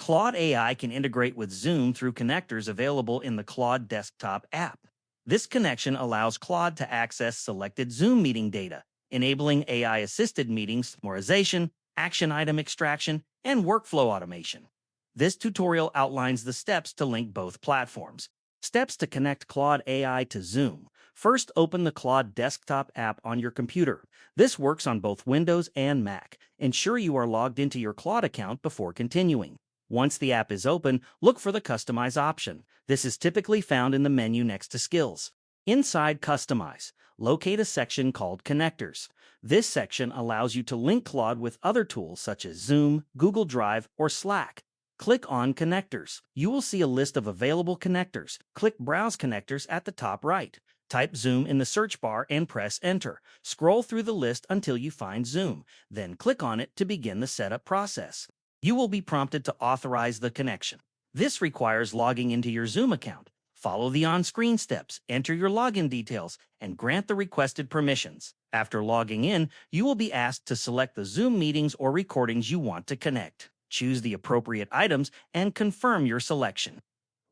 Claude AI can integrate with Zoom through connectors available in the Claude desktop app. This connection allows Claude to access selected Zoom meeting data, enabling AI-assisted meetings, summarization, action item extraction, and workflow automation. This tutorial outlines the steps to link both platforms. Steps to connect Claude AI to Zoom. First, open the Claude desktop app on your computer. This works on both Windows and Mac. Ensure you are logged into your Claude account before continuing. Once the app is open, look for the Customize option. This is typically found in the menu next to Skills. Inside Customize, locate a section called Connectors. This section allows you to link Claude with other tools such as Zoom, Google Drive, or Slack. Click on Connectors. You will see a list of available connectors. Click Browse Connectors at the top right. Type Zoom in the search bar and press Enter. Scroll through the list until you find Zoom. Then click on it to begin the setup process. You will be prompted to authorize the connection. This requires logging into your Zoom account. Follow the on-screen steps, enter your login details, and grant the requested permissions. After logging in, you will be asked to select the Zoom meetings or recordings you want to connect. Choose the appropriate items and confirm your selection.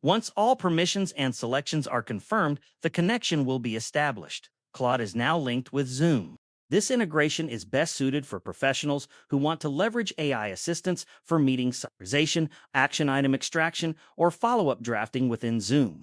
Once all permissions and selections are confirmed, the connection will be established. Claude is now linked with Zoom. This integration is best suited for professionals who want to leverage AI assistance for meeting summarization, action item extraction, or follow-up drafting within Zoom.